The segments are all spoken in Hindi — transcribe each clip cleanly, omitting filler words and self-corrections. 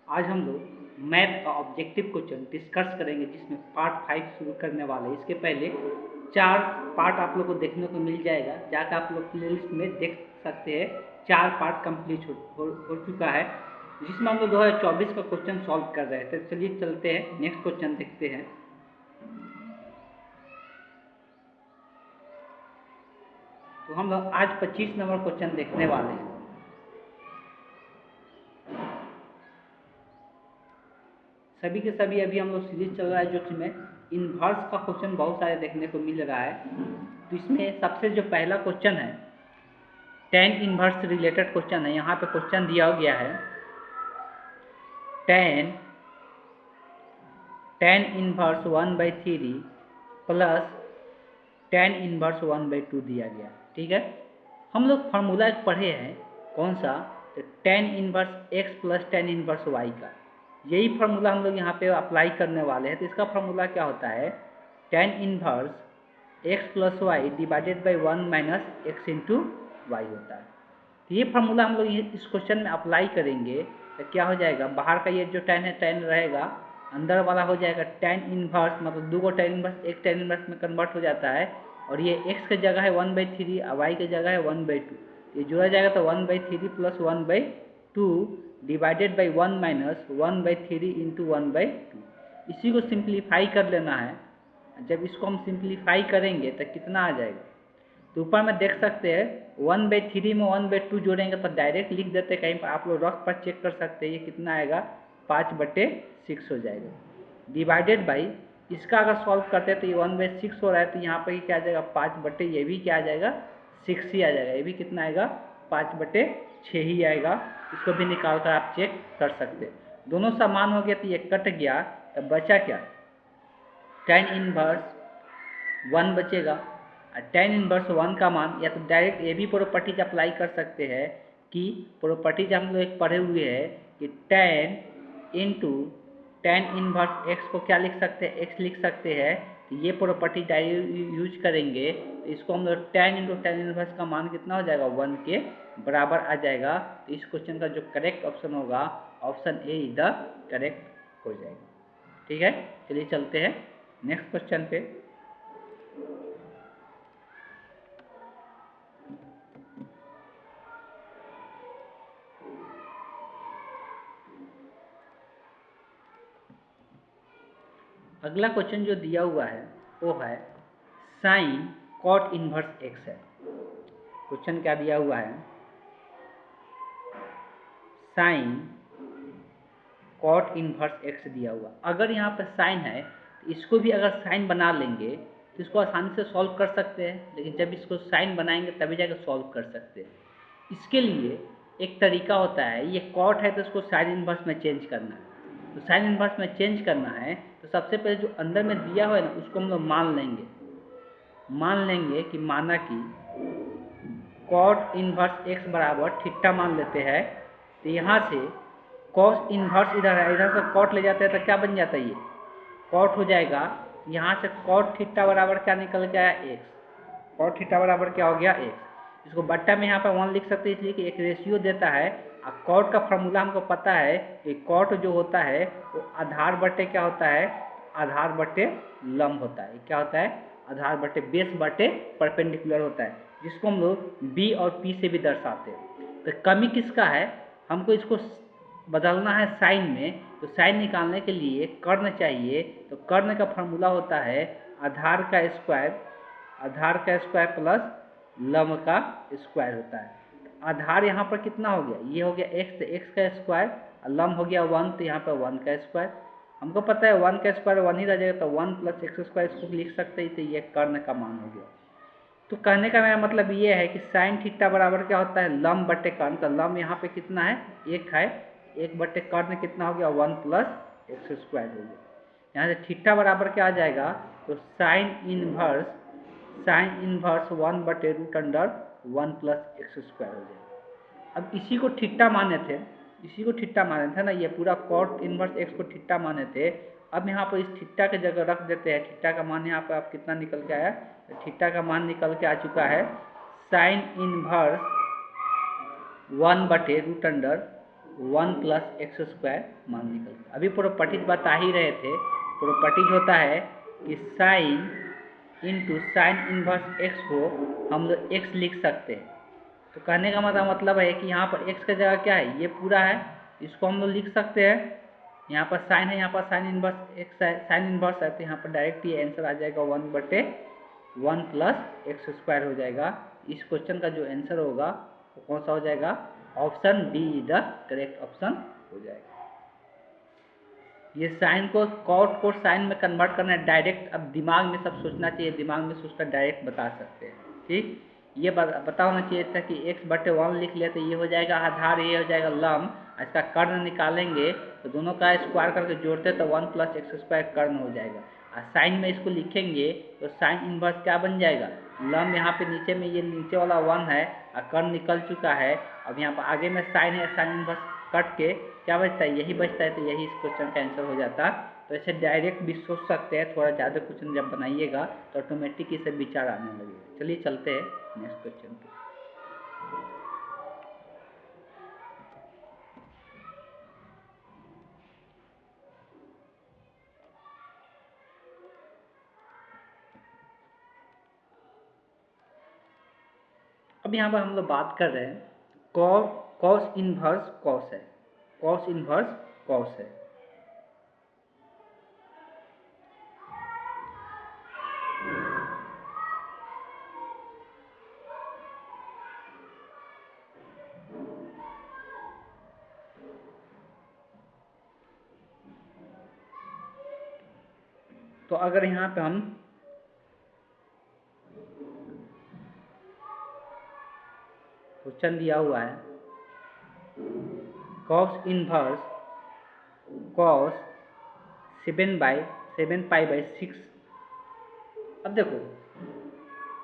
आज हम लोग मैथ का ऑब्जेक्टिव क्वेश्चन डिस्कस करेंगे, जिसमें पार्ट 5 शुरू करने वाले हैं। इसके पहले 4 पार्ट आप लोग को देखने को मिल जाएगा, जाकर आप लोग प्लेलिस्ट में देख सकते हैं। 4 पार्ट कंप्लीट हो चुका है, जिसमें हम लोग 2024 का क्वेश्चन सॉल्व कर रहे थे। चलिए चलते हैं, नेक्स्ट क्वेश्चन देखते हैं। तो हम लोग आज 25 नंबर क्वेश्चन देखने वाले हैं। सभी के सभी अभी हम लोग सीरीज चल रहा है, जो इसमें इन्वर्स का क्वेश्चन बहुत सारे देखने को मिल रहा है। तो इसमें सबसे जो पहला क्वेश्चन है, टेन इन्वर्स रिलेटेड क्वेश्चन है। यहाँ पे क्वेश्चन दिया गया है tan inverse 1/3 plus tan inverse 1/2 दिया गया। ठीक है, हम लोग फार्मूला पढ़े हैं, कौन सा? तो tan inverse x plus tan inverse y का। यही फार्मूला हम लोग यहाँ पे अप्लाई करने वाले हैं। तो इसका फार्मूला क्या होता है? Tan inverse x plus y divided by 1 minus x into y होता है। तो ये फार्मूला हम लोग इस क्वेश्चन में अप्लाई करेंगे तो क्या हो जाएगा? बाहर का ये जो टेन है, टेन रहेगा, अंदर वाला हो जाएगा टेन इन्वर्स, मतलब दो टेन इन्वर्स एक टेन इन्वर्स में कन्वर्ट हो जाता है। और ये एक्स की जगह है 1/3 और वाई की जगह है 1/2। ये जोड़ा जाएगा तो 1/3 plus 1/2 divided by 1 minus 1/3 into 1/2। इसी को सिंप्लीफाई कर लेना है। जब इसको हम सिंप्लीफाई करेंगे तो कितना आ जाएगा? तो ऊपर में देख सकते हैं 1/3 में 1/2 जोड़ेंगे तो डायरेक्ट लिख देते हैं, कहीं पर आप लोग रख पर चेक कर सकते हैं। ये कितना आएगा? 5/6 हो जाएगा। डिवाइडेड बाई इसका अगर सॉल्व करते हैं तो ये 1/6 हो रहा है, तो यहाँ पर क्या आ जाएगा? 5/, ये भी क्या आ जाएगा? 6 ही आ जाएगा। ये भी कितना आएगा? 5/6 ही आएगा। इसको भी निकाल कर आप चेक कर सकते हैं। दोनों समान हो गया तो ये कट गया, तो बचा क्या? टेन इनवर्स 1 बचेगा। टेन इनवर्स 1 का मान, या तो डायरेक्ट ये भी प्रॉपर्टीज अप्लाई कर सकते हैं कि प्रॉपर्टीज हम लोग एक पढ़े हुए हैं कि ten into tan inverse x को क्या लिख सकते हैं? एक्स लिख सकते हैं। तो ये प्रॉपर्टी यूज करेंगे तो इसको हम लोग टेन इंटू टेन इनवर्स का मान कितना हो जाएगा? 1 के बराबर आ जाएगा। तो इस क्वेश्चन का जो करेक्ट ऑप्शन होगा, option A is the correct हो जाएगा। ठीक है, चलिए चलते हैं नेक्स्ट क्वेश्चन पे। अगला क्वेश्चन जो दिया हुआ है वो है साइन कॉट इनवर्स एक्स है। क्वेश्चन क्या दिया हुआ है? साइन कॉट इनवर्स एक्स दिया हुआ। अगर यहाँ पर साइन है तो इसको भी अगर साइन बना लेंगे तो इसको आसानी से सॉल्व कर सकते हैं, लेकिन जब इसको साइन बनाएंगे तभी जाकर सॉल्व कर सकते हैं। इसके लिए एक तरीका होता है, ये कॉट है तो इसको साइन इनवर्स में चेंज करना है। तो साइन इनवर्स में चेंज करना है तो सबसे पहले जो अंदर में दिया हुआ है ना, उसको हम लोग मान लेंगे कि माना कि कॉट इनवर्स एक्स बराबर थीटा मान लेते हैं। तो यहाँ से कॉस इनवर्स इधर है, इधर से कॉट ले जाते हैं तो क्या बन जाता है? ये कॉट हो जाएगा। यहाँ से कॉट थीटा बराबर क्या निकल के आया? एक्स। कॉट थीटा बराबर क्या हो गया? एक्स। इसको बट्टा में यहाँ पर 1 लिख सकते हैं, इसलिए कि एक रेशियो देता है। और कॉट का फॉर्मूला हमको पता है कि कॉट जो होता है वो आधार बटे क्या होता है? आधार बटे लंब होता है। क्या होता है? आधार बटे बेस बटे परपेंडिकुलर होता है, जिसको हम लोग बी और पी से भी दर्शाते हैं। तो कमी किसका है? हमको इसको बदलना है साइन में। तो साइन निकालने के लिए कर्ण चाहिए। तो कर्ण का फॉर्मूला होता है आधार का स्क्वायर प्लस लंब का स्क्वायर होता है। आधार यहाँ पर कितना हो गया? ये हो गया एक्स, एक्स का स्क्वायर, और लंब हो गया 1, तो यहाँ पर 1 का स्क्वायर। हमको पता है 1 का स्क्वायर 1 ही रह जाएगा, तो 1 प्लस एक्स स्क्वायर इसको लिख सकते हैं। तो ये कर्ण का मान हो गया। तो कहने का मेरा मतलब ये है कि साइन थीटा बराबर क्या होता है? लंब बटे कर्ण। तो लंब यहाँ पे कितना है? 1 है। 1 बटे कर्ण कितना हो गया? 1 प्लस एक्स स्क्वायर हो गया। यहाँ से थीटा बराबर क्या आ जाएगा? तो साइन इनवर्स 1 बटे root under 1 plus x square हो जाएगा। अब इसी को थीटा माने थे ना, ये पूरा कॉट इनवर्स एक्स को थीटा माने थे। अब यहाँ पर इस थीटा के जगह रख देते हैं। थीटा का मान यहाँ पर आप कितना निकल के आया? थीटा का मान निकल के आ चुका है साइन इनवर्स 1 बटे root under 1 plus x square मान निकल। अभी प्रॉपर्टीज बता ही रहे थे, प्रॉपर्टीज होता है कि sine into sine inverse x को हम लोग एक्स लिख सकते हैं। तो कहने का मतलब है कि यहाँ पर एक्स का जगह क्या है, ये पूरा है, इसको हम लोग लिख सकते हैं। यहाँ पर साइन है, यहाँ पर साइन इन्वर्स एक्स है, साइन इन्वर्स है, तो यहाँ पर डायरेक्ट ये आंसर आ जाएगा 1/1 प्लस एक्स स्क्वायर हो जाएगा। इस क्वेश्चन का जो आंसर होगा वो कौन सा हो जाएगा, option D is the correct option हो जाएगा। ये साइन को कॉट को साइन में कन्वर्ट करना है डायरेक्ट। अब दिमाग में सब सोचना चाहिए, दिमाग में सोचकर डायरेक्ट बता सकते हैं। ठीक, ये पता होना चाहिए था कि x/1 लिख लिया तो ये हो जाएगा आधार, ये हो जाएगा लम। इसका कर्ण निकालेंगे तो दोनों का स्क्वायर करके जोड़ते तो 1 प्लस एक्स स्क्वायर कर्ण हो जाएगा। और साइन में इसको लिखेंगे तो साइन इन्वर्स क्या बन जाएगा, लम। यहाँ पे नीचे में ये नीचे वाला 1 है और कर्ण निकल चुका है। अब यहाँ पर आगे में साइन है, साइन इन्वर्स कट के क्या बचता है, यही बचता है, तो यही इस क्वेश्चन का आंसर हो जाता। तो ऐसे डायरेक्ट भी सोच सकते हैं, थोड़ा ज़्यादा क्वेश्चन जब बनाइएगा तो ऑटोमेटिक इसे विचार आने लगेगा। चलिए चलते हैं नेक्स्ट क्वेश्चन पे। अब यहाँ पर हम लोग बात कर रहे हैं कॉस इन्वर्स कॉस है, कॉस इन्वर्स कॉस है। तो अगर यहाँ पे हम क्वेश्चन दिया हुआ है कॉस इन्वर्स कॉस 7/6। अब देखो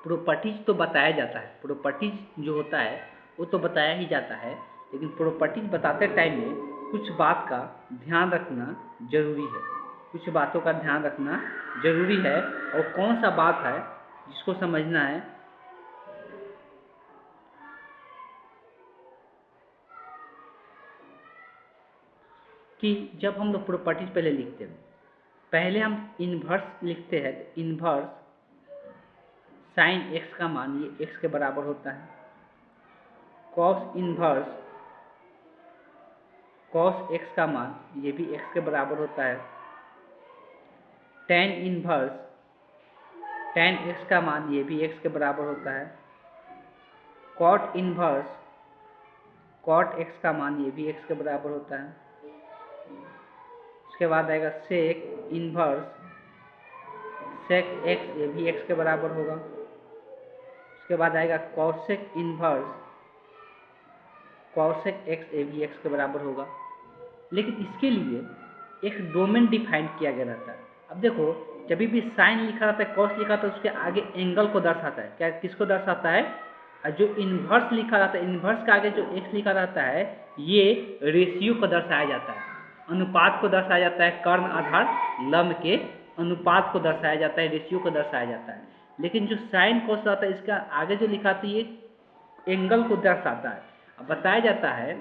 प्रॉपर्टीज तो बताया जाता है, प्रॉपर्टीज जो होता है वो तो बताया ही जाता है, लेकिन प्रॉपर्टीज बताते टाइम में कुछ बात का ध्यान रखना जरूरी है, कुछ बातों का ध्यान रखना जरूरी है। और कौन सा बात है जिसको समझना है कि जब हम लोग प्रॉपर्टीज पहले लिखते हैं, पहले हम इन्वर्स लिखते हैं। तो इन्वर्स साइन एक्स का मान ये एक्स के बराबर होता है, कॉस इन्वर्स कॉस एक्स का मान ये भी एक्स के बराबर होता है, टेन इन्वर्स टेन एक्स का मान ये भी एक्स के बराबर होता है, कॉट इन्वर्स कॉट एक्स का मान ये भी एक्स के बराबर होता है। उसके बाद आएगा सेक इन्वर्स सेक एक्स, ये भी एक्स के बराबर होगा। उसके बाद आएगा कॉसेक इन्वर्स कॉसेक एक्स, ये भी एक्स के बराबर होगा। लेकिन इसके लिए एक डोमेन डिफाइन किया गया रहता है। अब देखो जब भी साइन लिखा रहता है, कॉस लिखा रहता है, उसके आगे एंगल को दर्शाता है। क्या, किसको दर्शाता है, और जो इन्वर्स लिखा रहता है, इन्वर्स के आगे जो एक्स लिखा रहता है ये रेशियो को दर्शाया जाता है, अनुपात को दर्शाया जाता है, कर्ण आधार लंब के अनुपात को दर्शाया जाता है, रेशियो को दर्शाया जाता है। लेकिन जो साइन कॉस रहता है इसका आगे जो लिखा था ये एंगल को दर्शाता है। अब बताया जाता है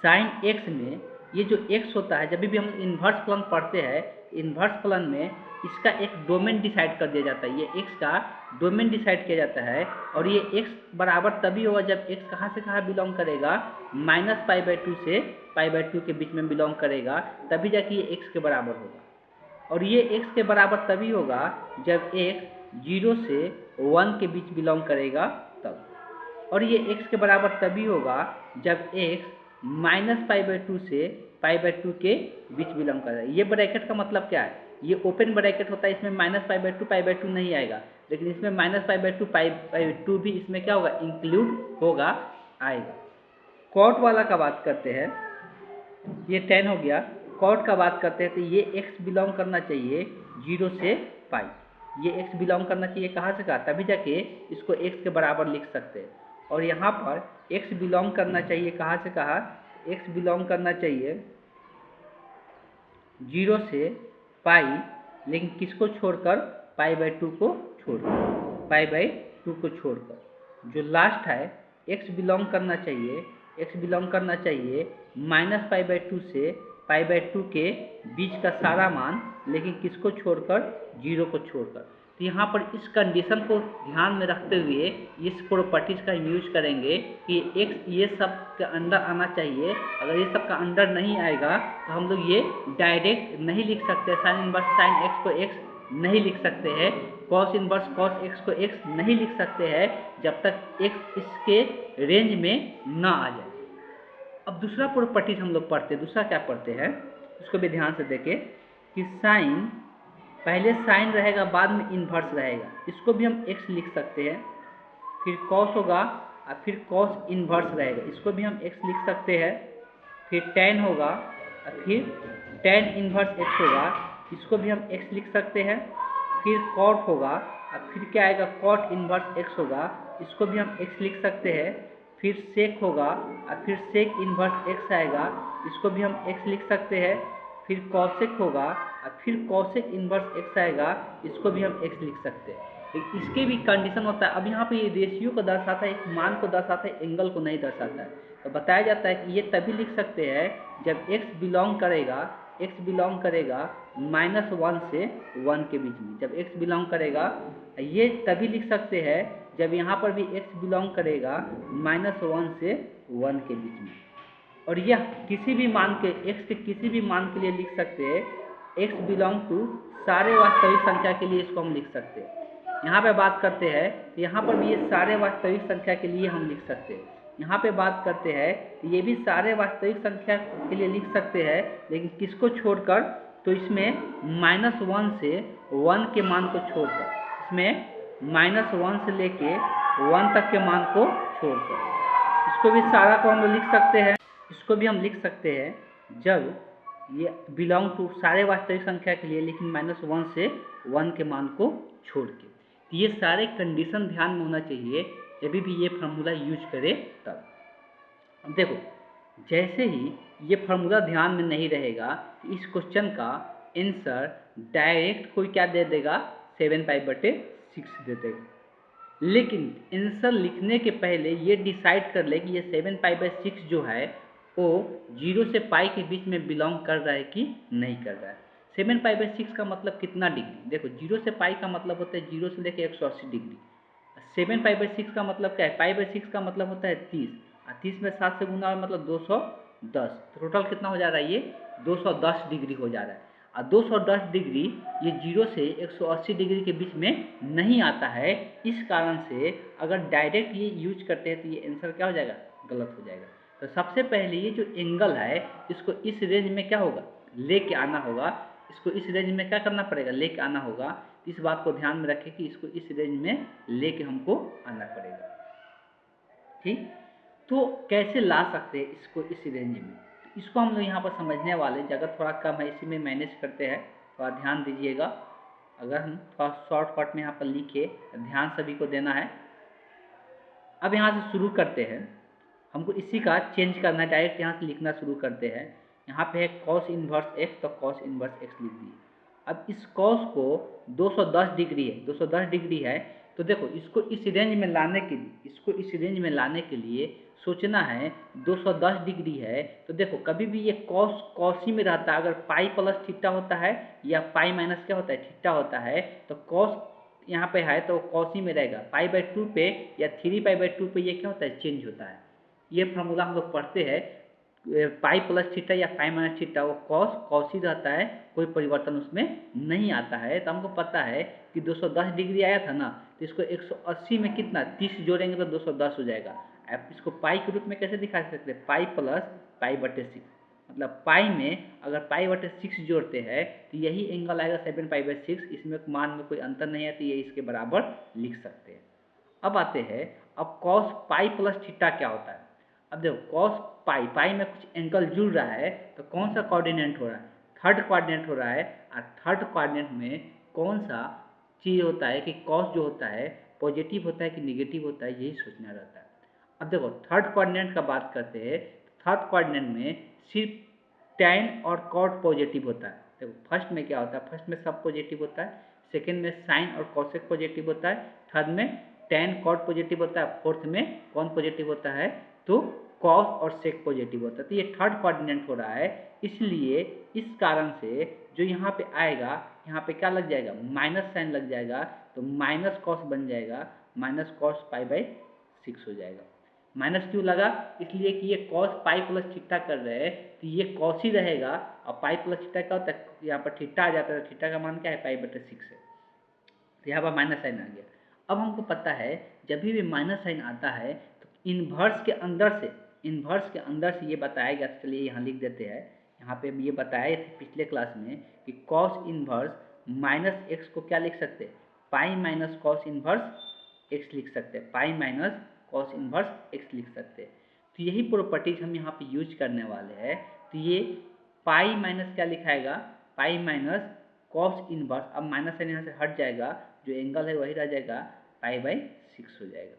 साइन एक्स में ये जो एक्स होता है, जब भी हम इन्वर्स फलन पढ़ते हैं, इन्वर्स फलन में इसका एक डोमेन डिसाइड कर दिया जाता है, ये एक्स का डोमेन डिसाइड किया जाता है। और ये एक्स बराबर तभी होगा जब एक्स कहाँ से कहाँ बिलोंग करेगा, -π/2 से π/2 के बीच में बिलोंग करेगा, तभी जाके ये एक्स के बराबर होगा। और ये एक्स के बराबर तभी होगा जब एक्स 0 से 1 के बीच बिलोंग करेगा तब। और ये एक्स के बराबर तभी होगा जब एक्स -π/2 से π/2 के बीच बिलोंग कर रहा है। ये ब्रैकेट का मतलब क्या है, ये ओपन ब्रैकेट होता है, इसमें -π/2 π/2 नहीं आएगा, लेकिन इसमें -π/2 π/2 भी इसमें क्या होगा, इंक्लूड होगा, आएगा। कॉट वाला का बात करते हैं, ये 10 हो गया। कॉट का बात करते हैं तो ये एक्स बिलोंग करना चाहिए 0 से π, ये एक्स बिलोंग करना चाहिए कहाँ से कहाँ, तभी जाके इसको एक्स के बराबर लिख सकते हैं। और यहाँ पर x बिलोंग करना चाहिए कहाँ से कहाँ, x बिलोंग करना चाहिए 0 से π, लेकिन किसको छोड़कर, π/2 को छोड़कर, π/2 को छोड़कर। जो लास्ट है x बिलोंग करना चाहिए x बिलोंग करना चाहिए -π/2 से π/2 के बीच का सारा मान, लेकिन किसको छोड़कर, 0 को छोड़कर। तो यहाँ पर इस कंडीशन को ध्यान में रखते हुए इस प्रॉपर्टीज का यूज करेंगे कि x ये सब के अंदर आना चाहिए। अगर ये सब का अंदर नहीं आएगा तो हम लोग ये डायरेक्ट नहीं लिख सकते, साइन इनवर्स साइन x को x नहीं लिख सकते हैं, कॉस इनवर्स कॉस x को x नहीं लिख सकते हैं जब तक x इसके रेंज में ना आ जाए। अब दूसरा प्रॉपर्टीज हम लोग पढ़ते हैं। दूसरा क्या पढ़ते हैं उसको भी ध्यान से देखें कि साइन, पहले साइन रहेगा बाद में इन्वर्स रहेगा, इसको भी हम x लिख सकते हैं। फिर कॉस होगा और फिर कॉस इन्वर्स रहेगा, इसको भी हम x लिख सकते हैं। फिर टेन होगा और फिर टेन इन्वर्स x होगा, इसको भी हम x लिख सकते हैं। फिर कॉट होगा और फिर क्या आएगा, कॉट इन्वर्स x होगा, इसको भी हम x लिख सकते हैं। फिर सेक होगा और फिर सेक इन्वर्स x आएगा, इसको भी हम x लिख सकते हैं। फिर कॉसेक होगा और फिर कॉसेक इन्वर्स x आएगा, इसको भी हम x लिख सकते हैं। इसके भी कंडीशन होता है। अब यहाँ पे ये रेशियो को दर्शाता है, एक मान को दर्शाता है, एंगल को नहीं दर्शाता है। तो बताया जाता है कि ये तभी लिख सकते हैं जब x बिलोंग करेगा -1 से 1 के बीच में। जब x बिलोंग करेगा, ये तभी लिख सकते हैं जब यहाँ पर भी x बिलोंग करेगा -1 से 1 के बीच में। और यह किसी भी मान के, x के किसी भी मान के लिए लिख सकते हैं। x बिलोंग टू सारे वास्तविक संख्या के लिए इसको हम लिख सकते हैं। यहाँ पे बात करते हैं, यहाँ पर भी ये सारे वास्तविक संख्या के लिए हम लिख सकते हैं। यहाँ पे बात करते हैं तो ये भी सारे वास्तविक संख्या के लिए लिख सकते हैं, लेकिन किसको छोड़कर, तो इसमें -1 से 1 के मान को छोड़कर, इसमें -1 से लेके 1 तक के मान को छोड़कर, इसको भी सारा को हम लिख सकते हैं। इसको भी हम लिख सकते हैं जब ये बिलोंग टू सारे वास्तविक संख्या के लिए, लेकिन -1 से 1 के मान को छोड़ के। ये सारे कंडीशन ध्यान में होना चाहिए जब भी ये फार्मूला यूज करें तब। अब देखो, जैसे ही ये फार्मूला ध्यान में नहीं रहेगा, इस क्वेश्चन का आंसर डायरेक्ट कोई क्या दे देगा, 7π/6 दे देगा। लेकिन आंसर लिखने के पहले ये डिसाइड कर ले कि ये 7π/6 जो है वो 0 से पाई के बीच में बिलोंग कर रहा है कि नहीं कर रहा है। 7π/6 का मतलब कितना डिग्री, देखो 0 से पाई का मतलब होता है 0 से लेकर 180 डिग्री। 7π/6 का मतलब क्या है, π/6 का मतलब होता है 30, और 30 में 7 से गुना मतलब 210। टोटल कितना हो जा रहा है, ये 210 डिग्री हो जा रहा है। और 210 डिग्री ये 0 से 180 डिग्री के बीच में नहीं आता है। इस कारण से अगर डायरेक्ट ये यूज करते हैं तो ये आंसर क्या हो जाएगा, गलत हो जाएगा। तो सबसे पहले ये जो एंगल है इसको इस रेंज में क्या होगा, लेके आना होगा। इसको इस रेंज में क्या करना पड़ेगा, लेके आना होगा। इस बात को ध्यान में रखें कि इसको इस रेंज में लेके हमको आना पड़ेगा। ठीक, तो कैसे ला सकते हैं इसको इस रेंज में, तो इसको हम लोग यहाँ पर समझने वाले। जगह थोड़ा कम है, इसी में मैनेज करते हैं, थोड़ा ध्यान दीजिएगा। अगर हम थोड़ा शॉर्टकट में यहाँ पर लिखे, ध्यान सभी को देना है। अब यहाँ से शुरू करते हैं, हमको इसी का चेंज करना है, डायरेक्ट यहाँ से लिखना शुरू करते हैं। यहाँ पे है कॉस इन्वर्स एक्स, तो कॉस इन्वर्स एक्स लिख दिए। अब इस कॉस को 210 डिग्री है, 210 डिग्री है, तो देखो इसको इस रेंज में लाने के लिए, इसको इस रेंज में लाने के लिए सोचना है 210 डिग्री है। तो देखो कभी भी ये कॉस कॉस ही में रहता है। अगर पाई प्लस थीटा होता है या पाई माइनस क्या होता है, थीटा होता है, तो कॉस यहाँ पे है तो कॉस ही में रहेगा। π/2 पे या 3π/2 पे ये क्या होता है, चेंज होता है। ये फार्मूला हम लोग पढ़ते हैं, पाई प्लस थीटा या पाई माइनस थीटा, वो कॉस कॉस ही रहता है, कोई परिवर्तन उसमें नहीं आता है। तो हमको पता है कि 210 डिग्री आया था ना, तो इसको 180 में कितना 30 जोड़ेंगे तो 210 हो जाएगा। अब इसको पाई के रूप में कैसे दिखा सकते हैं, पाई प्लस π/6, मतलब पाई में अगर π/6 जोड़ते हैं तो यही एंगल आएगा 7π/6। इसमें मान में कोई अंतर नहीं है, तो ये इसके बराबर लिख सकते हैं। अब आते हैं, अब कॉस पाई प्लस थीटा क्या होता है। अब देखो कॉस पाई, पाई में कुछ एंगल जुड़ रहा है, तो कौन सा कोऑर्डिनेट हो रहा है, थर्ड कोऑर्डिनेट हो रहा है। और थर्ड कोऑर्डिनेट में कौन सा चीज़ होता है कि कॉस जो होता है पॉजिटिव होता है कि नेगेटिव होता है, यही सोचना रहता है। अब देखो थर्ड कोऑर्डिनेट का बात करते हैं, थर्ड कोऑर्डिनेट में सिर्फ टैन और कॉट पॉजिटिव होता है। देखो फर्स्ट में क्या होता है, फर्स्ट में सब पॉजिटिव होता है, सेकंड में साइन और कॉसेक पॉजिटिव होता है, थर्ड में टैन कॉट पॉजिटिव होता है, फोर्थ में कौन पॉजिटिव होता है, तो कॉस और सेक पॉजिटिव होता है, तो ये थर्ड कोऑर्डिनेट हो रहा है, इसलिए इस कारण से जो यहाँ पे आएगा, यहाँ पे क्या लग जाएगा, माइनस साइन लग जाएगा, तो माइनस कॉस बन जाएगा, माइनस कॉस पाई बाई 6 हो जाएगा। माइनस क्यों लगा, इसलिए कि ये कॉस पाई प्लस थीटा कर रहे हैं, तो ये कॉस ही रहेगा, और पाई प्लस थीटा क्या होता है, यहाँ पर थीटा आ जाता है, थीटा का मान क्या है, पाई बटे 6 है, तो यहाँ पर माइनस साइन आ गया। अब हमको पता है जब भी माइनस साइन आता है तो इन्वर्स के अंदर से ये बताया गया, तो चलिए यहाँ लिख देते हैं। यहाँ पे ये बताए थे पिछले क्लास में कि कॉस इन्वर्स माइनस एक्स को क्या लिख सकते हैं, pi minus cos inverse x लिख सकते हैं, pi minus cos inverse x लिख सकते हैं। तो यही प्रॉपर्टीज हम यहाँ पे यूज करने वाले हैं। तो ये पाई माइनस क्या लिखाएगा, पाई माइनस कॉस इन्वर्स, अब माइनस साइन यहाँ से हट जाएगा, जो एंगल है वही रह जाएगा, पाई बाई 6 हो जाएगा।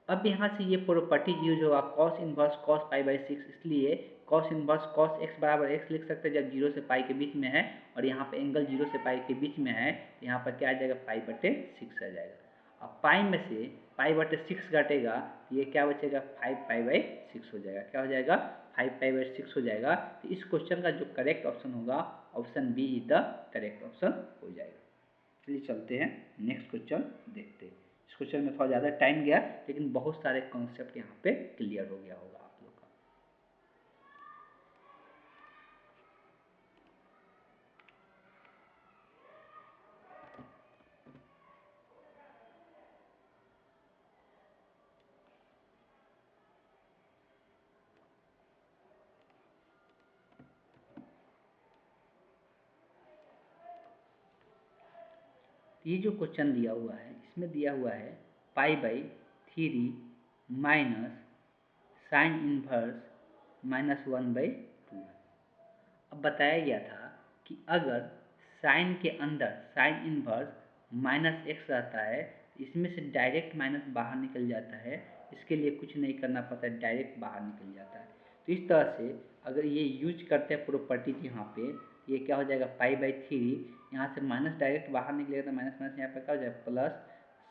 अब यहाँ से ये प्रॉपर्टी यूज होगा, cos inverse cos pi by 6, इसलिए कॉस इन्वर्स कॉस एक्स बराबर एक्स लिख सकते हैं जब 0 से पाई के बीच में है, और यहाँ पे एंगल 0 से पाई के बीच में है, यहाँ पर क्या आ जाएगा, पाई बटे 6 आ जाएगा। अब पाई में से पाई बटे 6 घटेगा, ये क्या बचेगा, 5 पाई बाई 6 हो जाएगा, क्या हो जाएगा, 5 पाई बाई 6 हो जाएगा। तो इस क्वेश्चन का जो करेक्ट ऑप्शन होगा, option B is the correct option हो जाएगा। चलिए चलते हैं नेक्स्ट क्वेश्चन देखते हैं। इस क्वेश्चन में थोड़ा ज़्यादा टाइम गया, लेकिन बहुत सारे कॉन्सेप्ट यहाँ पे क्लियर हो गया होगा आप लोग का। ये जो क्वेश्चन दिया हुआ है, इसमें दिया हुआ है pi by 3 minus sign inverse minus 1/2। अब बताया गया था कि अगर साइन के अंदर साइन इन्वर्स माइनस एक्स रहता है, इसमें से डायरेक्ट माइनस बाहर निकल जाता है, इसके लिए कुछ नहीं करना पड़ता है, डायरेक्ट बाहर निकल जाता है। तो इस तरह से अगर ये यूज करते हैं प्रॉपर्टीज यहाँ पे, ये क्या हो जाएगा, पाई बाई 3, यहाँ से माइनस डायरेक्ट बाहर निकलेगा, तो माइनस माइनस यहाँ पर क्या हो जाएगा, प्लस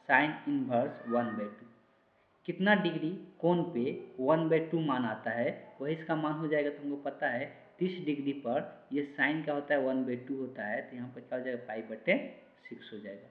साइन इन्वर्स 1/2। कितना डिग्री कोण पे 1/2 मान आता है, वही इसका मान हो जाएगा। तो हमको पता है 30 डिग्री पर ये साइन क्या होता है, 1/2 होता है, तो यहाँ पर क्या हो जाएगा, पाई बटे 6 हो जाएगा।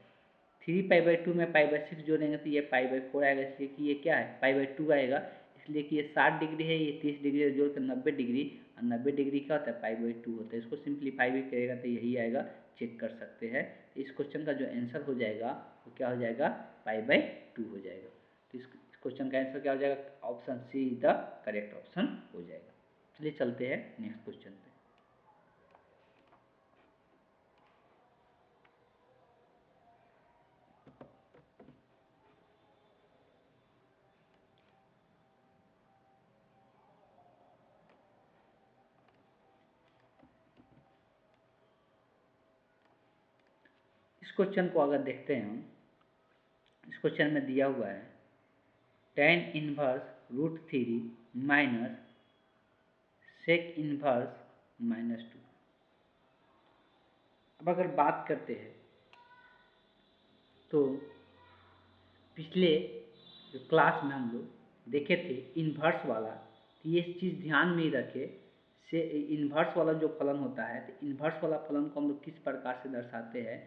3 पाई बाई 2 में पाई बाई 6 जोड़ेंगे तो ये पाई बाई 4 आएगा, इसलिए कि ये क्या है, पाई बाई 2 आएगा, इसलिए कि ये 60 डिग्री है, ये 30 डिग्री से जोड़ कर 90 डिग्री, और 90 डिग्री क्या होता है, पाई बाई 2 होता है। इसको सिंप्लीफाई भी करेगा तो यही आएगा, चेक कर सकते हैं। इस क्वेश्चन का जो आंसर हो जाएगा वो क्या हो जाएगा, पाई बाई 2 हो जाएगा। तो इस क्वेश्चन का आंसर क्या हो जाएगा, option C is the correct option हो जाएगा। चलिए चलते हैं नेक्स्ट क्वेश्चन पे। इस क्वेश्चन को अगर देखते हैं हम, इस क्वेश्चन में दिया हुआ है tan inverse root 3 minus sec inverse -2। अब अगर बात करते हैं तो पिछले जो क्लास में हम लोग देखे थे इन्वर्स वाला, तो ये चीज़ ध्यान में ही रखे, से इन्वर्स वाला जो फलन होता है, तो इन्वर्स वाला फलन को हम लोग किस प्रकार से दर्शाते हैं।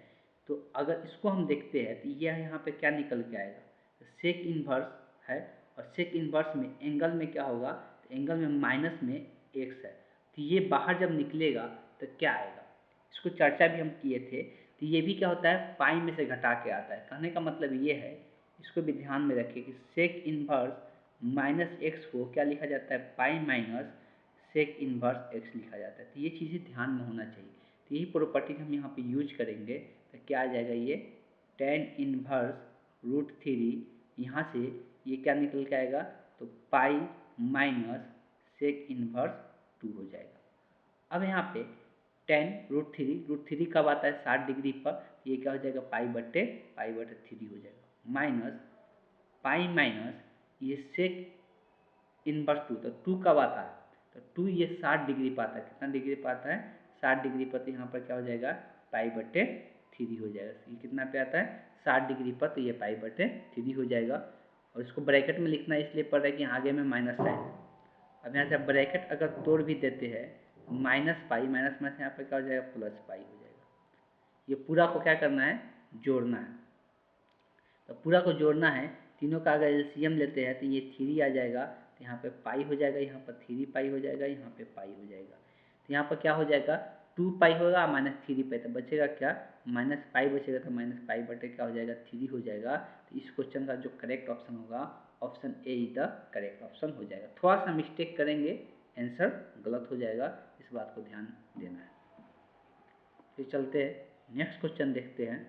तो अगर इसको हम देखते हैं तो यह यहाँ पे क्या निकल के आएगा, तो सेक इन्वर्स है, और सेक इन्वर्स में एंगल में क्या होगा, तो एंगल में माइनस में एक्स है, तो ये बाहर जब निकलेगा तो क्या आएगा, इसको चर्चा भी हम किए थे। तो ये भी क्या होता है, पाई में से घटा के आता है। कहने का मतलब ये है, इसको भी ध्यान में रखिए कि सेक इन्वर्स माइनस एक्स को क्या लिखा जाता है, pi minus sec inverse x लिखा जाता है। तो ये चीज़ें ध्यान में होना चाहिए। तो यही प्रॉपर्टी हम यहाँ पे यूज करेंगे, तो क्या आ जाएगा, ये tan इन्वर्स रूट 3, यहाँ से ये क्या निकल के आएगा, तो पाई माइनस सेक इन्वर्स 2 हो जाएगा। अब यहाँ पे रूट थ्री कब आता है, 60 डिग्री पर, ये क्या हो जाएगा, पाई बटे 3 हो जाएगा, माइनस पाई माइनस ये सेक इनवर्स 2, तो 2 कब आता है, तो 2 ये 60 डिग्री पर आता है, कितना डिग्री पर आता है, 60 डिग्री पर, तो यहाँ पर क्या हो जाएगा, पाई बटे 3 हो जाएगा। ये कितना पे आता है, 60 डिग्री पर, तो ये पाई बटे 3 हो जाएगा। और इसको ब्रैकेट में लिखना इसलिए पड़ रहा है कि आगे में माइनस साइन है। अब यहाँ से ब्रैकेट अगर तोड़ भी देते हैं, माइनस पाई माइनस में से यहाँ पे क्या हो जाएगा, प्लस पाई हो जाएगा। ये पूरा को क्या करना है, जोड़ना है। तो पूरा को जोड़ना है, तीनों का अगर एलसीएम लेते हैं तो ये 3 आ जाएगा, तो यहाँ पे पाई हो जाएगा, यहाँ पर 3 पाई हो जाएगा, यहाँ पे पाई हो जाएगा। तो यहाँ पर क्या हो जाएगा, 2 पाई होगा माइनस 3 पाई, तो बचेगा क्या, माइनस पाई बचेगा, तो माइनस पाई बटे क्या हो जाएगा, 3 हो जाएगा। तो इस क्वेश्चन का जो करेक्ट ऑप्शन होगा, option A is the correct option हो जाएगा। थोड़ा सा मिस्टेक करेंगे, आंसर गलत हो जाएगा, इस बात को ध्यान देना है। फिर चलते हैं नेक्स्ट क्वेश्चन देखते हैं।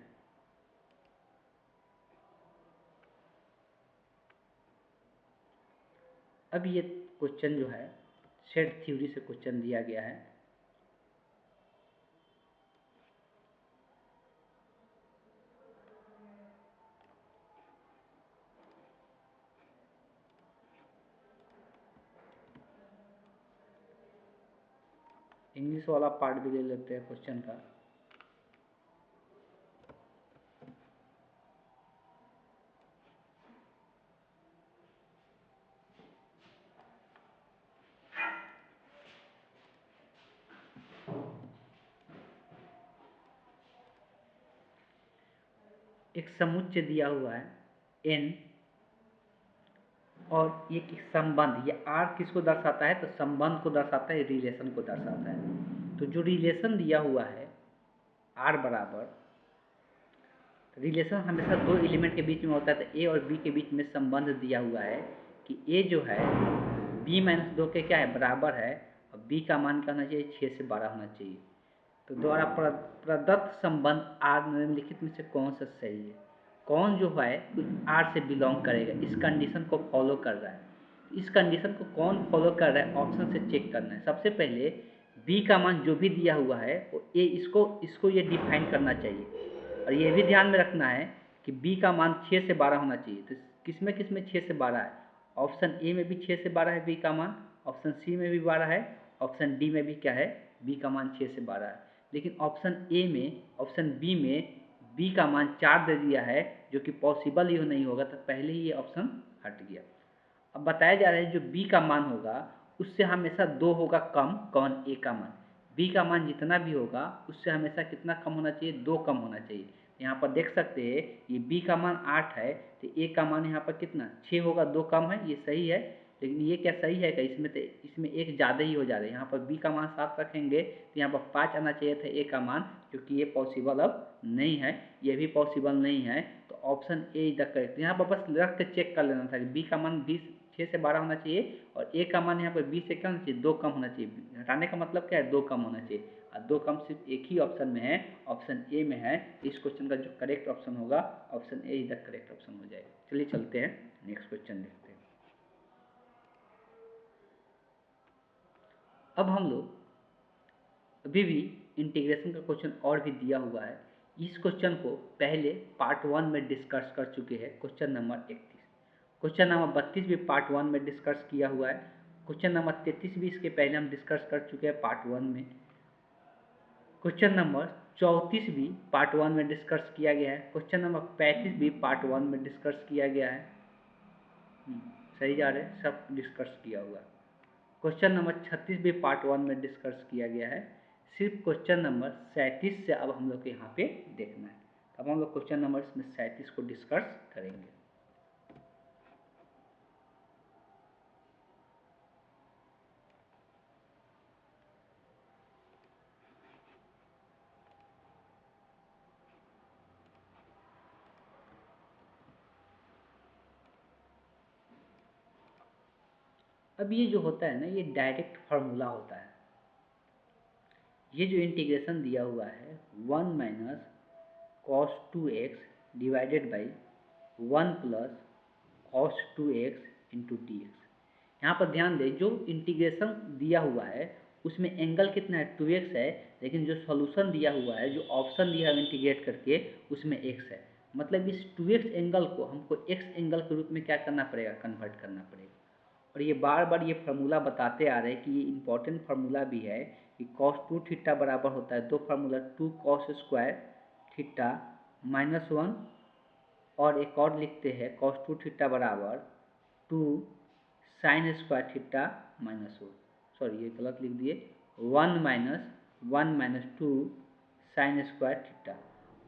अब ये क्वेश्चन जो है सेट थ्योरी से क्वेश्चन दिया गया है। इंग्लिश वाला पार्ट भी ले लेते हैं क्वेश्चन का। एक समुच्चय दिया हुआ है n, और ये संबंध, ये r किसको दर्शाता है, तो संबंध को दर्शाता है, रिलेशन को दर्शाता है। तो जो रिलेशन दिया हुआ है r बराबर, रिलेशन हमेशा दो एलिमेंट के बीच में होता है, तो a और b के बीच में संबंध दिया हुआ है कि a जो है b माइनस 2 के क्या है, बराबर है, और b का मान क्या होना चाहिए, 6 से 12 होना चाहिए। तो द्वारा प्रदत्त संबंध r निम्नलिखित में से कौन सा सही है, कौन जो है r से बिलोंग करेगा, इस कंडीशन को फॉलो कर रहा है। इस कंडीशन को कौन फॉलो कर रहा है, ऑप्शन से चेक करना है। सबसे पहले b का मान जो भी दिया हुआ है वो a इसको ये डिफाइन करना चाहिए, और ये भी ध्यान में रखना है कि b का मान 6 से 12 होना चाहिए। तो किसमें 6 से 12 है, ऑप्शन ए में भी 6 से 12 है b का मान, ऑप्शन सी में भी 12 है, ऑप्शन डी में भी क्या है, b का मान 6 से 12 है। लेकिन ऑप्शन ए में, ऑप्शन बी में b का मान 4 दे दिया है, जो कि पॉसिबल ही नहीं होगा, तो पहले ही ये ऑप्शन हट गया। अब बताया जा रहा है जो b का मान होगा उससे हमेशा 2 होगा कम, कौन, a का मान। b का मान जितना भी होगा उससे हमेशा कितना कम होना चाहिए, 2 कम होना चाहिए। यहाँ पर देख सकते हैं ये b का मान 8 है, तो a का मान यहाँ पर कितना 6 होगा, 2 कम है, ये सही है। लेकिन ये क्या सही है क्या, इसमें तो इसमें एक ज़्यादा ही हो जा रहा है। यहाँ पर b का मान 7 रखेंगे तो यहाँ पर 5 आना चाहिए था a का मान, क्योंकि ये पॉसिबल अब नहीं है, ये भी पॉसिबल नहीं है। तो option A is the correct. यहाँ पर बस रख के चेक कर लेना था कि b का मान 6 से 12 होना चाहिए, और a का मान यहाँ पर 20 से क्या होना चाहिए, 2 कम होना चाहिए। हटाने का मतलब क्या है, 2 कम होना चाहिए, और 2 कम सिर्फ एक ही ऑप्शन में है, ऑप्शन ए में है। इस क्वेश्चन का जो करेक्ट ऑप्शन होगा, option A is the correct option हो जाएगा। चलिए चलते हैं नेक्स्ट क्वेश्चन देखते हैं। अब हम लोग अभी भी इंटीग्रेशन का क्वेश्चन और भी दिया हुआ है। इस क्वेश्चन को पहले पार्ट 1 में डिस्कस कर चुके हैं, क्वेश्चन नंबर 31। क्वेश्चन नंबर 32 भी पार्ट 1 में डिस्कस किया हुआ है। क्वेश्चन नंबर 33 भी इसके पहले हम डिस्कस कर चुके हैं पार्ट 1 में। क्वेश्चन नंबर 34 भी पार्ट 1 में डिस्कस किया गया है। क्वेश्चन नंबर 35 भी पार्ट 1 में डिस्कस किया गया है। सही जा रहे हैं, सब डिस्कस किया हुआ है। क्वेश्चन नंबर 36 भी पार्ट 1 में डिस्कस किया गया है। सिर्फ क्वेश्चन नंबर 37 से अब हम लोग को यहाँ पे देखना है। अब हम लोग क्वेश्चन नंबर 37 को डिस्कस करेंगे। अब ये जो होता है ना, ये डायरेक्ट फार्मूला होता है। ये जो इंटीग्रेशन दिया हुआ है 1 minus cos 2x divided by 1 plus cos 2x into D x. यहाँ पर ध्यान दें, जो इंटीग्रेशन दिया हुआ है उसमें एंगल कितना है, 2x है, लेकिन जो सॉल्यूशन दिया हुआ है, जो ऑप्शन दिया है इंटीग्रेट करके, उसमें x है। मतलब इस 2x एंगल को हमको x एंगल के रूप में क्या करना पड़ेगा, कन्वर्ट करना पड़ेगा। और ये बार बार ये फार्मूला बताते आ रहे हैं कि ये इंपॉर्टेंट फार्मूला भी है कि cos 2 थीटा बराबर होता है, दो फार्मूला 2 cos स्क्वायर थीटा -1 और एक और लिखते हैं cos 2 थीटा बराबर 2 sine square theta minus 1, sorry ये गलत लिख दिए, 1 माइनस 2 साइन स्क्वायर थीटा।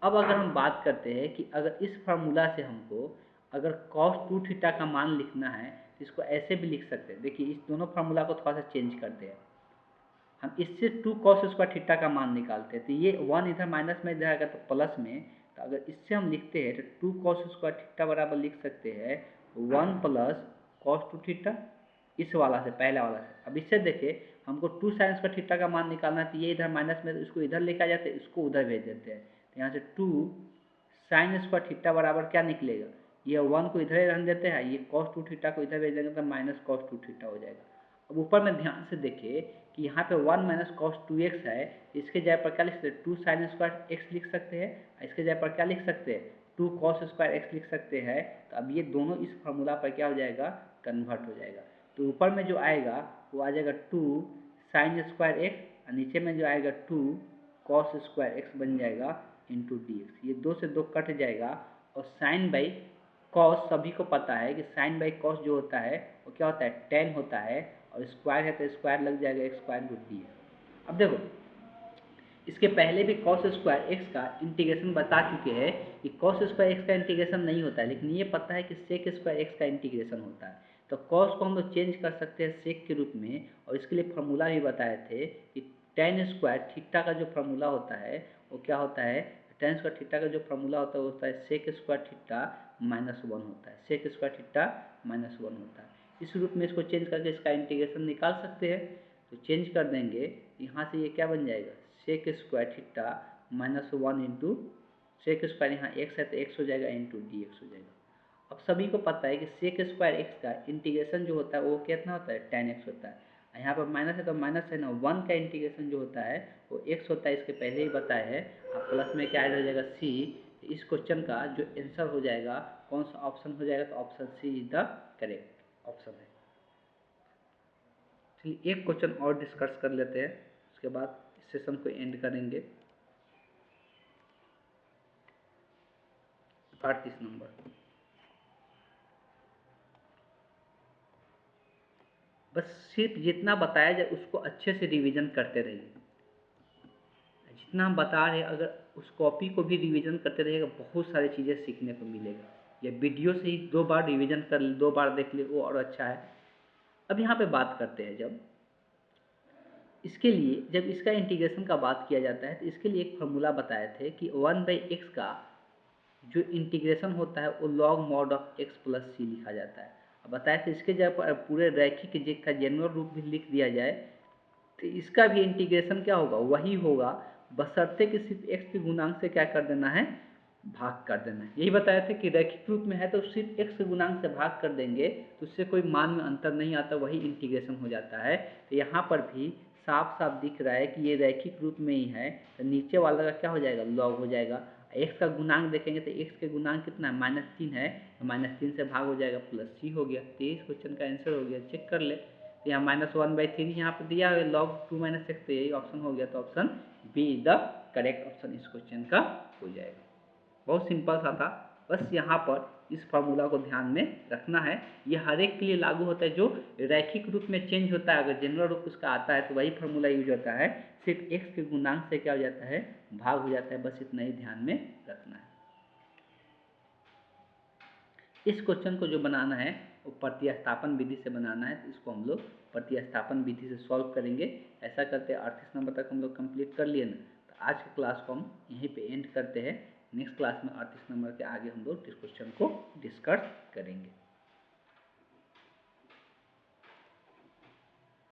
अब अगर हम बात करते हैं कि अगर इस फार्मूला से हमको अगर cos 2 थीटा का मान लिखना है तो इसको ऐसे भी लिख सकते हैं। देखिए इस दोनों फार्मूला को थोड़ा सा चेंज करते हैं, हम इससे 2 cos स्क्वायर थीटा का मान निकालते हैं तो ये 1 इधर माइनस में इधर आएगा तो प्लस में, तो अगर इससे हम लिखते हैं तो 2 cos स्क्वायर थीटा बराबर लिख सकते हैं 1 प्लस cos 2 थीटा, इस वाला से पहला वाला से। अब इससे देखिए हमको 2 साइन स्क्वायर थीटा का मान निकालना है तो ये इधर माइनस में, इसको इधर लेकर आ जाते हैं, इसको उधर भेज देते हैं, तो यहाँ से 2 साइन स्क्वायर थीटा बराबर क्या निकलेगा, ये 1 को इधर ही रहने देते हैं, ये cos 2 थीटा को इधर भेज देंगे तो माइनस cos 2 थीटा हो जाएगा। अब ऊपर में ध्यान से देखिए कि यहाँ पे 1 माइनस cos 2x है, इसके जगह पर क्या लिख सकते हैं 2 साइन स्क्वायर x लिख सकते हैं, इसके जगह पर क्या लिख सकते हैं 2 cos स्क्वायर x लिख सकते हैं। तो अब ये दोनों इस फार्मूला पर क्या हो जाएगा, कन्वर्ट हो जाएगा। तो ऊपर में जो आएगा वो आ जाएगा 2 साइन स्क्वायर x और नीचे में जो आएगा 2 cos स्क्वायर x बन जाएगा इंटू डी एक्स। ये 2 से 2 कट जाएगा और साइन बाई कॉस सभी को पता है कि साइन बाई कॉस जो होता है वो क्या होता है टेन होता है, और स्क्वायर है तो स्क्वायर लग जाएगा एक्स स्क्वायर रूट डी। अब देखो इसके पहले भी cos स्क्वायर एक्स का इंटीग्रेशन बता चुके हैं कि cos स्क्वायर एक्स का इंटीग्रेशन नहीं होता है, लेकिन ये पता है कि सेक स्क्वायर एक्स का इंटीग्रेशन होता है। तो cos को हम लोग चेंज कर सकते हैं सेक के रूप में, और इसके लिए फार्मूला भी बताए थे कि टेन स्क्वायर थीटा का जो फार्मूला होता है वो क्या होता है, टेन स्क्वायर थीटा का जो फार्मूला होता है वो होता है सेक स्क्वायर थीटा माइनस 1 होता है, सेक स्क्वायर थीटा माइनस 1 होता है। इस रूप में इसको चेंज करके इसका इंटीग्रेशन निकाल सकते हैं। तो चेंज कर देंगे, यहाँ से ये क्या बन जाएगा sec square theta minus 1 into sec square, यहाँ एक्स है तो एक्स हो जाएगा इंटू डी एक्स हो जाएगा। अब सभी को पता है कि सेक स्क्वायर एक्स का इंटीग्रेशन जो होता है वो कितना होता है टेन एक्स होता है, यहाँ पर माइनस है तो माइनस है ना, 1 का इंटीग्रेशन जो होता है वो एक्स होता है, इसके पहले ही बताया है। अब प्लस में क्या आ जाएगा सी। इस क्वेश्चन का जो आंसर हो जाएगा कौन सा ऑप्शन हो जाएगा, तो option C is the correct option है। चलिए एक क्वेश्चन और डिस्कस कर लेते हैं, उसके बाद इस सेशन को एंड करेंगे। 38 नंबर, बस सिर्फ जितना बताया जाए उसको अच्छे से रिवीजन करते रहिए। जितना हम बता रहे हैं अगर उस कॉपी को भी रिवीजन करते रहिएगा बहुत सारी चीज़ें सीखने को मिलेगा। या वीडियो से ही 2 बार रिवीजन कर ले, 2 बार देख ले, वो और अच्छा है। अब यहाँ पे बात करते हैं, जब इसके लिए जब इसका इंटीग्रेशन का बात किया जाता है तो इसके लिए एक फार्मूला बताए थे कि 1/x का जो इंटीग्रेशन होता है वो log mod of x plus C लिखा जाता है। अब बताया था इसके जगह पर पूरे रैखिक जे का जनरल रूप भी लिख दिया जाए तो इसका भी इंटीग्रेशन क्या होगा, वही होगा, बशर्ते कि सिर्फ x के गुणांक से क्या कर देना है, भाग कर देना है। यही बताया था कि रैखिक रूप में है तो सिर्फ x के गुणांक से भाग कर देंगे तो उससे कोई मान में अंतर नहीं आता, वही इंटीग्रेशन हो जाता है। तो यहाँ पर भी साफ साफ दिख रहा है कि ये रैखिक रूप में ही है, तो नीचे वाला का क्या हो जाएगा लॉग हो जाएगा। x का गुणांक देखेंगे तो x के गुणांक कितना है -3 है, तो -3 से भाग हो जाएगा प्लस सी हो गया। तो इस क्वेश्चन का आंसर हो गया, चेक कर ले। तो यहाँ -1/3 यहाँ पर दिया है log 2 - x, तो यही ऑप्शन हो गया। तो option B is the correct option इस क्वेश्चन का हो जाएगा। बहुत सिंपल सा था, बस यहाँ पर इस फार्मूला को ध्यान में रखना है। ये हर एक के लिए लागू होता है जो रैखिक रूप में चेंज होता है, अगर जनरल रूप उसका आता है तो वही फार्मूला यूज होता है, सिर्फ x के गुणांक से क्या हो जाता है भाग हो जाता है, बस इतना ही ध्यान में रखना है। इस क्वेश्चन को जो बनाना है वो प्रतिस्थापन विधि से बनाना है, तो इसको हम लोग प्रतिस्थापन विधि से सॉल्व करेंगे। ऐसा करते 38 नंबर तक हम लोग कंप्लीट कर लिए ना, तो आज के क्लास को हम यहीं पे एंड करते हैं। नेक्स्ट क्लास में 38 नंबर के आगे हम लोग इस क्वेश्चन को डिस्कस करेंगे।